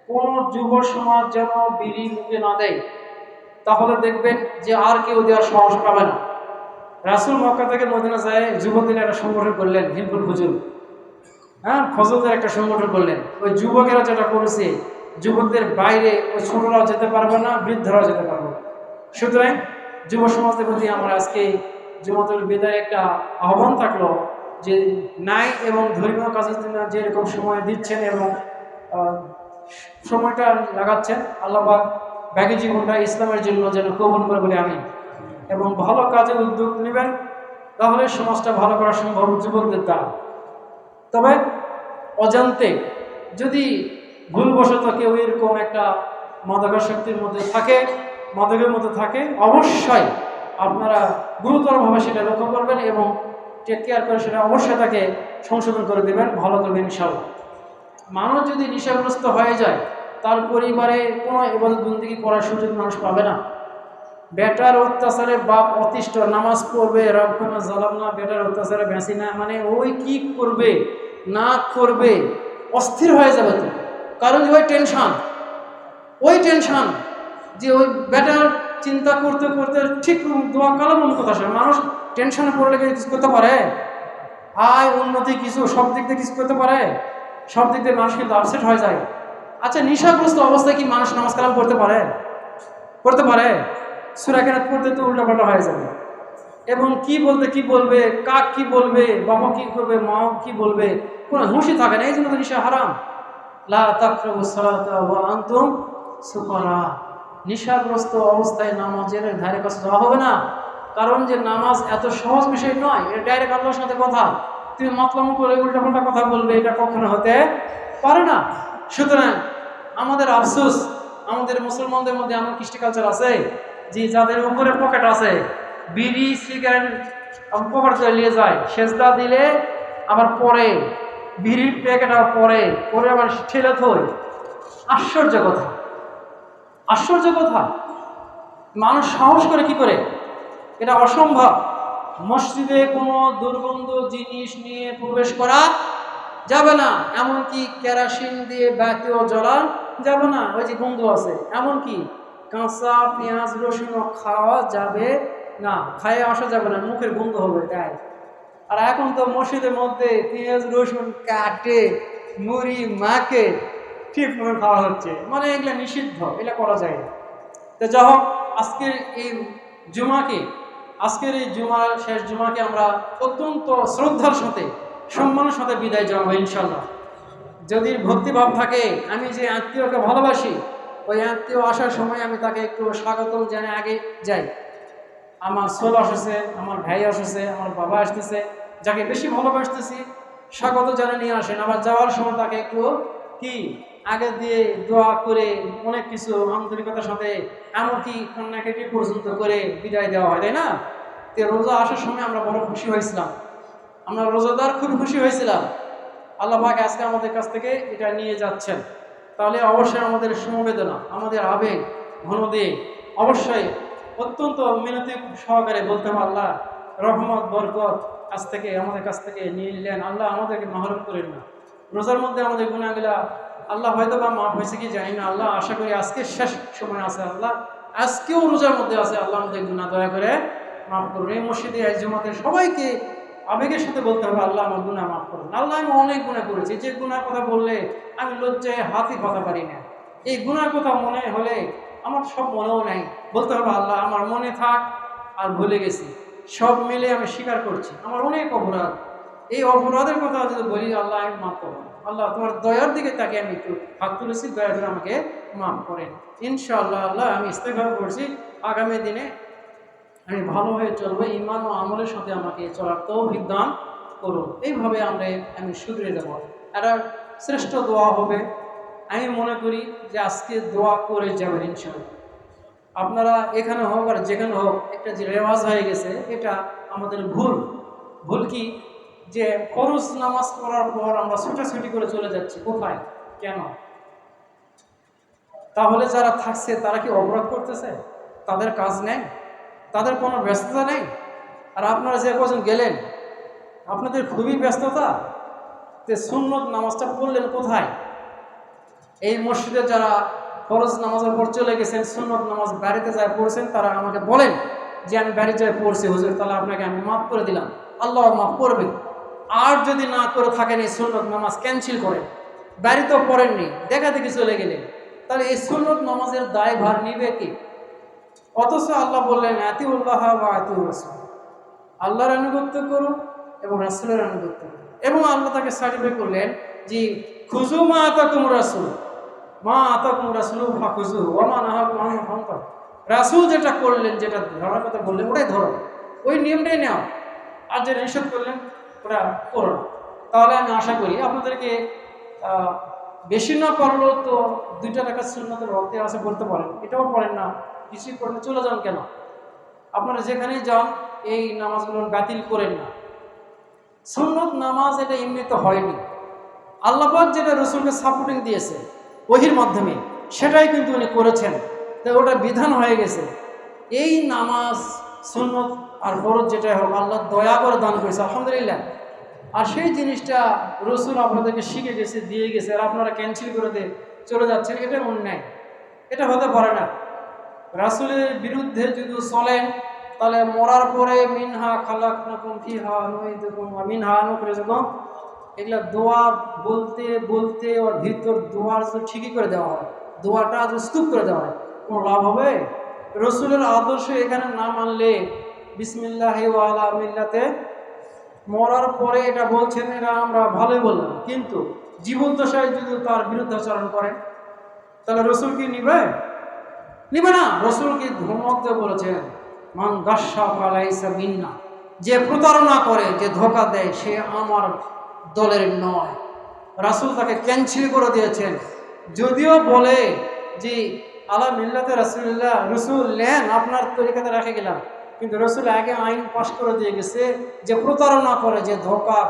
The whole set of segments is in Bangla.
কোন যুব সমাজ যেন বিড়ি মুখে না দেয়, তাহলে দেখবেন যে আর কেউ দেওয়ার সাহস পাবে না। রাসূল মক্কা থেকে মদিনা যায় যুবকদের একটা সংগঠন করলেন, হিলফুল ফুজুল। হ্যাঁ, ফজলদের একটা সংগঠন করলেন। ওই যুবকেরা যেটা করেছে, যুবকদের বাইরে ওই ছোটরাও যেতে পারবে না, বৃদ্ধরাও যেতে পারবে না। সুতরাং যুব সমাজের প্রতি আমরা আজকে জুমাতুল বিদায় একটা আহ্বান থাকলো যে নাই এবং ধর্মীয় কাজের জন্য যেরকম সময় দিচ্ছেন এবং সময়টা লাগাচ্ছেন, আল্লাহ পাক বাকি জীবনটা ইসলামের জন্য যেন কবুল করে বলে আমি, এবং ভালো কাজে উদ্যোগ নেবেন, তাহলে সমাজটা ভালো করা সম্ভব যুবকদের দ্বারা। তবে অজান্তে যদি ভুলবশত কেউ এরকম একটা মাদকাসক্তির মধ্যে থাকে, মাদকের মধ্যে থাকে, অবশ্যই আপনারা গুরুতরভাবে সেটা লক্ষ্য করবেন এবং টেক কেয়ার করে সেটা অবশ্যই তাকে সংশোধন করে দেবেন, ভালো করবেন ইনশাআল্লাহ। মানুষ যদি নেশাগ্রস্ত হয়ে যায়, তার পরিবারে কোনো ইবাদত বন্দেগী করার সুযোগ মানুষ পাবে না। বেটার অত্যাচারে বাপ অতিষ্ঠ, নামাজ পড়বে, রব্বানা জালামনা, বেটার অত্যাচারে বেঁচি না, মানে ওই কি করবে না করবে অস্থির হয়ে যাবে তো। কারণ ওই টেনশন যে ওই বেটার চিন্তা করতে করতে ঠিক দোয়া কালাম কথা আসে। মানুষ টেনশনে পড়লে কিছু করতে পারে? আয় উন্নতি কিছু সব দিক দিয়ে কিছু করতে পারে? সব দিক দিয়ে মানুষ কিন্তু আপসেট হয়ে যায়। আচ্ছা, নেশাগ্রস্ত অবস্থায় কি মানুষ নামাজ কালাম করতে পারে? করতে পারে? সূরা কেরাত পড়তে তো উল্টাপাল্টা হয়ে যাবে। এবং কি বলবে, কাক কি বলবে, বাবা কি করবে, মা কি বলবে, কোনো হুঁশই থাকে না। এই জন্য তো নেশা হারাম। লা তাকরাবুস সালাতা ওয়া আনতুম সুকারা। নেশাগ্রস্ত অবস্থায় নামাজের ধারে কাছে যাওয়া হবে না। কারণ যে নামাজ এত সহজ বিষয় নয়, এটা ডাইরেক্ট আল্লাহর সাথে কথা। তুমি মাতলামো করে উল্টাপাল্টা কথা বলবে, এটা কখনো হতে পারে না। সুতরাং আমাদের আফসোস, আমাদের মুসলমানদের মধ্যে এমন কৃষ্টি কালচার আছে যে যাদের উপরে পকেট আছে, বিড়ি সিগারেট পকেট করে নিয়ে যায়, সেজদা দিলে আবার পরে বিড়ির প্যাকেট আবার পরে আবার ঠেলে থই। আশ্চর্য কথা, আশ্চর্য কথা। মানুষ সাহস করে কি করে? এটা অসম্ভব। মসজিদে কোনো দুর্গন্ধ জিনিস নিয়ে প্রবেশ করা যাবে না, এমনকি কেরাসিন দিয়ে বাতিও জ্বলা যাবে না। ওই যে গন্ধ আছে, এমনকি কাঁচা পেঁয়াজ রসুনও খাওয়া যাবে না, খাইয়ে আসা যাবে না, মুখের গন্ধ হবে তাই। আর এখন তো মসজিদের মধ্যে পেঁয়াজ রসুন কাটে মুড়ি মাকে ঠিক মনে খাওয়া হচ্ছে, মানে এগুলো নিষিদ্ধ, এটা করা যায় না। তো যা হোক, আজকের এই জুমাকে, আজকের এই শেষ জুমাকে আমরা অত্যন্ত শ্রদ্ধার সাথে, সম্মানের সাথে বিদায় জানাবো ইনশাল্লাহ। যদি ভক্তিভাব থাকে, আমি যে আত্মীয়কে ভালোবাসি, ওই আত্মীয় আসার সময় আমি তাকে একটু স্বাগতম জানিয়ে আগে যাই। আমার ছোট আসছে, আমার ভাই আসছে, আমার বাবা আসতেছে, যাকে বেশি ভালোবাসতেছি স্বাগত জানিয়ে নিয়ে আসেন। আবার যাওয়ার সময় তাকে একটু কি আগে দিয়ে দোয়া করে অনেক কিছু আন্তরিকতার সাথে, এমনকি কান্নাকাটি পর্যন্ত করে বিদায় দেওয়া হয়, তাই না? তো রোজা আসার সময় আমরা বড় খুশি হয়েছিলাম, আমরা রোজাদার খুব খুশি হয়েছিলাম। আল্লাহ পাক আজকে আমাদের কাছ থেকে এটা নিয়ে যাচ্ছেন, তাহলে অবশ্যই আমাদের সমবেদনা, আমাদের আবেগ ঘন দিয়ে অবশ্যই অত্যন্ত মিনতি সহকারে বলতে হবে, আল্লাহ রহমত বরকত আজ থেকে আমাদের কাছ থেকে নিয়ে নিলেন, আল্লাহ আমাদেরকে মাহরুম করেন না। রোজার মধ্যে আমাদের গুনাহগুলা আল্লাহ হয়তো বা মাফ হয়েছে কি জানি না, আল্লাহ আশা করি আজকে শেষ সময় আছে, আল্লাহ আজকেও রোজার মধ্যে আছে, আল্লাহ আমাদের গুনাহ দয়া করে মাফ করুন। এই মসজিদে এই জুমাতে সবাইকে আবেগের সাথে বলতে হবে, আল্লাহ আমার গুনাহ মাফ করুন। আল্লাহ আমি অনেক গুনাহ করেছি, যে গুনার কথা বললে আমি লজ্জায় হাতই পাতা পারি না। এই গুনার কথা মনে হলে আমার সব মনেও নাই, বলতে হবে আল্লাহ আমার মনে থাক আর ভুলে গেছি, সব মিলে আমি স্বীকার করছি আমার অনেক অপরাধ। এই অপরাধের কথা যদি বলি, আল্লাহ আমি মাফ করবো, আল্লাহ তোমার দয়ার দিকে তাকে আমি একটু হাত তুলেছি, দয়া করে আমাকে মাফ করেন ইনশাআল্লাহ। আল্লাহ আমি ইস্তেগফার করছি, আগামী দিনে আমি ভালো হয়ে চলবো, ঈমান ও আমলের সাথে আমাকে চলার তৌফিক দান করুন। এইভাবে আমি শুধরে যাব, একটা শ্রেষ্ঠ দোয়া হবে। আমি মনে করি যে আজকে দোয়া করে যাবেন ইনশাআল্লাহ। আপনারা এখানে হোক আর যেখানে হোক, একটা যে রেওয়াজ হয়ে গেছে, এটা আমাদের ভুল কি, যে ফরজ নামাজ পড়ার পর আমরা ছুটাছুটি করে চলে যাচ্ছি কোথায়, কেন? তাহলে যারা থাকছে তারা কি অপরাধ করতেছে? তাদের কাজ নেই, তাদের কোনো ব্যস্ততা নেই? আর আপনারা যে কজন গেলেন, আপনাদের খুবই ব্যস্ততা, তে সুন্নত নামাজটা পড়লেন কোথায়? এই মসজিদে যারা ফরজ নামাজের পর চলে গেছেন, সুন্নত নামাজ বাড়িতে যায় পড়ছেন, তারা আমাকে বলেন যে আমি বাড়িতে যায় পড়ছি হুজুর, তাহলে আপনাকে আমি মাফ করে দিলাম, আল্লাহ মাফ করবে। আর যদি না করে থাকেন এই সুন্নত নামাজ ক্যান্সেল করেন, বাড়িতেও পড়েননি, দেখা দেখি চলে গেলেন, তাহলে এই সুন্নত নামাজের দায়ভার নিবে কি? অথচ আল্লাহ বললেন আতিউল্লাহ ওয়া আতিউর রাসূল, আল্লাহর আনুগত্য করুন এবং রাসূলের আনুগত্য করুন। এবং আল্লাহ তাকে সার্টিফাই করলেন যে খুযু মা আতাকুম রাসূল, মা আতাকুম রাসূলু ফাখুযুহু ওয়া মা নাহাকুম আনহু ফান্তাহু। রাসূল যেটা করলেন, যেটা ধরার কথা বললেন ওটাই ধরো, ওই নিয়মটাই নাও, আর যেটা নিষেধ করলেন ওটা করো না। তাহলে আমি আশা করি আপনাদেরকে বেশি না পারলেও তো 2টা রাকাত সুন্নতের ওয়াক্তে আছে পড়তে পারেন, এটাও পড়েন না, কিছুই পড়লে চলে যান কেন? আপনারা যেখানেই যান এই নামাজগুলো বাতিল করেন না। সুন্নত নামাজ এটা এমনিতে হয়নি, আল্লাহ পাক যেটা রসুলকে সাপোর্টিং দিয়েছে ওহির মাধ্যমে, সেটাই কিন্তু উনি করেছেন, তাই ওটা বিধান হয়ে গেছে। এই নামাজ সুন্নত আর ফরজ যেটাই হোক আল্লাহ দয়া করে দান করেছে, আলহামদুলিল্লাহ। আর সেই জিনিসটা রসুল আপনাদেরকে শিখে গেছে, দিয়ে গেছে, আর আপনারা ক্যান্সেল করে দিয়ে চলে যাচ্ছেন, এটা অন্যায়, এটা হতে পারে না। রাসূলের বিরুদ্ধে যদি চলেন তাহলে মরার পরে মিনহা খালাকনাকুম ফিহা নুইদুকুম ওয়া মিনহা নুখরিজুকুম, এগুলা দোয়া বলতে বলতে ওর ভিতর দোয়ার যদি ঠিকই করে দেওয়া হয়, দোয়াটা যদি স্তূপ করে দেওয়া হয়, কোনো লাভ হবে? রসুলের আদর্শ এখানে না মানলে বিসমিল্লাহি ওয়া আলা মিল্লাতে মরার পরে এটা বলছেন, এটা আমরা ভালোই বললাম, কিন্তু জীবদ্দশায় যদি তার বিরুদ্ধাচরণ করেন তাহলে রসুল কি নিবে? নিবে না। রসুলকে ধমক দিয়ে বলেছেন মান গাশশা ফালাইসা মিন্না, যে প্রতারণা করে, যে ধোঁকা দেয়, সে আমার দলের নয়। রাসূল তাকে ক্যান্সেল করে দিয়েছেন। যদিও বলে যে আলা মিল্লাতে রাসূলুল্লাহ, রসুল নেন আপনার তরিকাতে রেখে গেলাম, কিন্তু রসুল আগে আইন পাশ করে দিয়ে গেছে যে প্রতারণা করে, যে ধোঁকা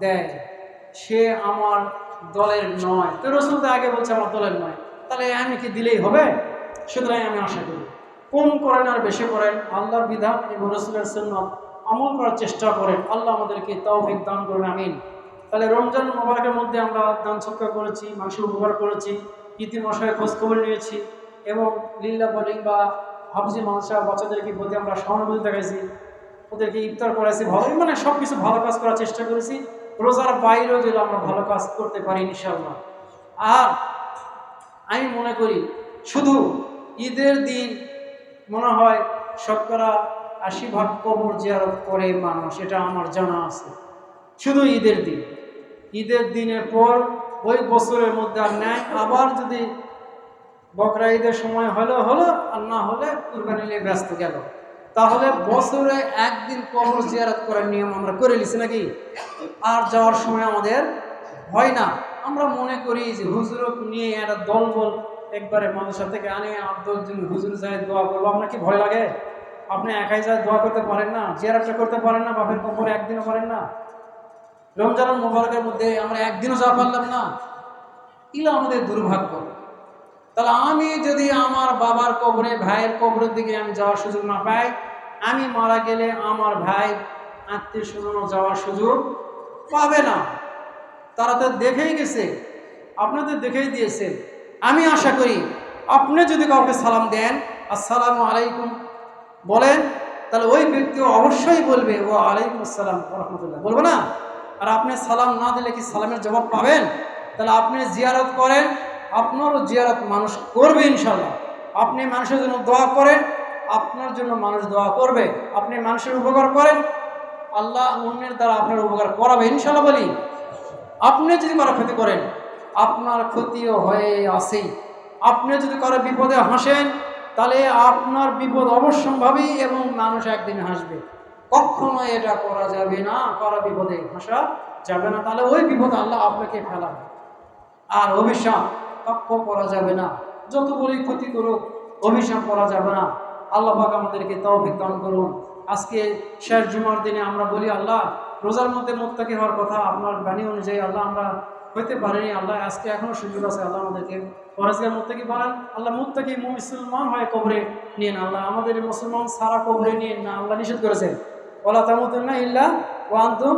দেয়, সে আমার দলের নয়। তো রসুল তো আগে বলছে আমার দলের নয়, তাহলে আমি কি দিলেই হবে? সুতরাং আমি আশা করি কম করেন আর বেশি করেন, আল্লাহর বিধান এবং রসুলের সুন্নাত আমল করার চেষ্টা করেন। আল্লাহ আমাদেরকে তৌফিক দান করুন, আমিন। তাহলে রমজান মোবারকের মধ্যে আমরা দান সৎকার করেছি, মাংস উপহার করেছি, ইতিমশায় খোঁজখবর নিয়েছি, এবং লিল্লা বোলিং বা হাফজি মানসা বাচ্চাদেরকে প্রতি আমরা সহানুভূতি দেখাইছি, ওদেরকে ইফতার করাইছি, ভালোই মানে সব কিছু ভালো কাজ করার চেষ্টা করেছি। রোজার বাইরেও যদি আমরা ভালো কাজ করতে পারি ইনশাআল্লাহ। আর আমি মনে করি শুধু ঈদের দিন মনে হয় শতকরা 80 ভাগ কবর জিয়ারত করে মানুষ, এটা আমার জানা আছে, শুধু ঈদের দিন। ঈদের দিনের পর ওই বছরের মধ্যে আর নেয়, আবার যদি বকরা ঈদের সময় হলো হলো, আর না হলে কুরবানি নিয়ে ব্যস্ত গেল। তাহলে বছরে একদিন কবর জিয়ারত করার নিয়ম আমরা করে নিছি নাকি? আর যাওয়ার সময় আমাদের হয় না। আমরা মনে করি যে হুজুর নিয়ে একটা দলবল একবারে মানুষের থেকে আনে 8-10 জন হুজুর যায় দোয়া করবো, আপনার কি ভয় লাগে? আপনি একাই যায় দোয়া করতে পারেন না, জিয়ারতটা করতে পারেন না, বাপের কবরে একদিনও পারেন না। রমজানুল মুবারকের মধ্যে আমরা একদিনও যাওয়া পারলাম না, এগুলো আমাদের দুর্ভাগ্য। তাহলে আমি যদি আমার বাবার কবরে, ভাইয়ের কবরের দিকে আমি যাওয়ার সুযোগ না পাই, আমি মারা গেলে আমার ভাই আত্মীয় স্বজন যাওয়ার সুযোগ পাবে না। তারা তো দেখেই গেছে, আপনাদের দেখেই দিয়েছেন। আমি আশা করি আপনি যদি কাউকে সালাম দেন, আসসালামু আলাইকুম বলেন, তাহলে ওই ব্যক্তি অবশ্যই বলবে ও আলাইকুম আসসালাম ওয়া রাহমাতুল্লাহ, বলবে না? আর আপনি সালাম না দিলে কি সালামের জবাব পাবেন? তাহলে আপনি জিয়ারত করেন, আপনারও জিয়ারত মানুষ করবে ইনশাল্লাহ। আপনি মানুষের জন্য দোয়া করেন, আপনার জন্য মানুষ দোয়া করবে। আপনি মানুষের উপকার করেন, আল্লাহ অন্যের দ্বারা আপনার উপকার করাবে ইনশাল্লাহ। বলি, আপনি যদি কারো ক্ষতি করেন, আপনার ক্ষতিও হয়ে আসেই। আপনি যদি কারো বিপদে হাসেন, তাহলে আপনার বিপদ অবশ্যম্ভাবী এবং মানুষ একদিন হাসবে। কখনো এটা করা যাবে না, কারো বিপদে হাসা যাবে না, তাহলে ওই বিপদ আল্লাহ আপনাকে ফেলাবে। আর অভিশাপ কক্ষ করা যাবে না, যত বড়ই ক্ষতি করুক অভিশাপ করা যাবে না। আল্লাহ পাক আমাদেরকে তৌফিক দান করুন। আজকে শেষ জুমার দিনে আমরা বলি আল্লাহ, রোজার মধ্যে মুত্তাকি হওয়ার কথা আপনার বাণী অনুযায়ী আল্লাহ আমরা হইতে পারিনি। আল্লাহ আজকে এখনো সুযোগ আছে, আল্লাহ আমাদেরকে পরেজগার মুত্তাকি বানান। আল্লাহ মুত্তাকি মুসলমান হয়ে কবরে নিয়ে না, আল্লাহ আমাদের মুসলমান সারা কবরে নিয়ে না, আল্লাহ নিষেধ করেছেন ওয়ালা তামুতুন্না ইল্লা ওয়া আনতুম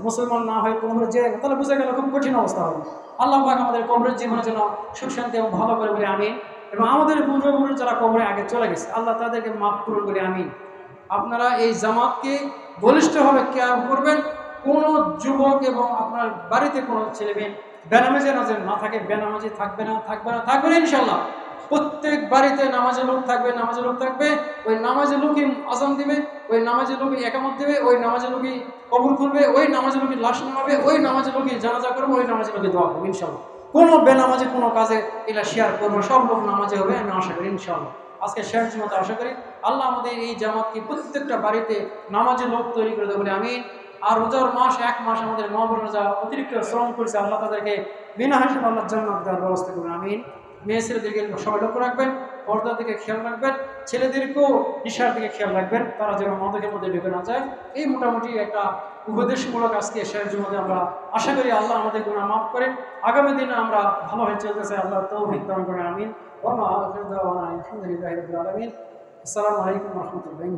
মুসলমান না হয়ে কবরে যে তাহলে বুঝে গেল খুব কঠিন অবস্থা হবে। আল্লাহ পাক আমাদের কবরের জীবনের জন্য সুখ শান্তি এবং ভালো করে বলে আমিন। এবং আমাদের পূর্বপুরুষ যারা কবরে আগে চলে গেছে আল্লাহ তাদেরকে মাফ করুন বলে আমিন। আপনারা এই জামাতকে বলিষ্ঠভাবে কেয়ার করবেন। কোনো যুবক এবং আপনার বাড়িতে কোনো ছেলে মেয়ে বেনামাজি না থাকে, বেনামাজি থাকবে না ইনশাল্লাহ। প্রত্যেক বাড়িতে নামাজের লোক থাকবে, ওই নামাজের লোকই আজান দিবে, ওই নামাজের লোকই একামত দিবে, ওই নামাজের লোকই কবর খুলবে, ওই নামাজের লোকই লাশ নামাবে, ওই নামাজের লোকই জানাজা করবে, ওই নামাজের লোকই দোয়া করবে ইনশাল্লাহ। কোনো বেনামাজি কোনো কাজে এটা শেয়ার করবো, সব লোক নামাজে হবে আমি আশা করি ইনশাল্লাহ। আজকে শেয়ার জন্য আশা করি আল্লাহ আমাদের এই জামাতকে প্রত্যেকটা বাড়িতে নামাজের লোক তৈরি করে দেবে বলে আমিন। আর রোজার মাস 1 মাস আমাদের মা বোনেরা যা অতিরিক্ত শ্রম করেছে আল্লাহ তাদেরকে বিনা হিসাবে আল্লাহ জান্নাত দেওয়ার ব্যবস্থা করবেন আমিন। মেয়ে ছেলেদেরকে সবাই লক্ষ্য রাখবেন, পর্দার দিকে খেয়াল রাখবেন, ছেলেদেরকেও নিশার দিকে খেয়াল রাখবেন, তারা যেন মাদকের মধ্যে ঢুকে না যায়। এই মোটামুটি একটা উপদেশমূলক আজকে শেয়ারের জন্য আমরা আশা করি আল্লাহ আমাদের গুনাহ মাফ করেন। আগামী দিনে আমরা ভালো হয়ে চলতে চাই, আল্লাহ তৌফিক দান করেন আমিন। ওয়া মা আখিরু দাওয়ানা আলহামদুলিল্লাহি রাব্বিল আলামিন। আসসালামু আলাইকুম ওয়া রাহমাতুল্লাহি।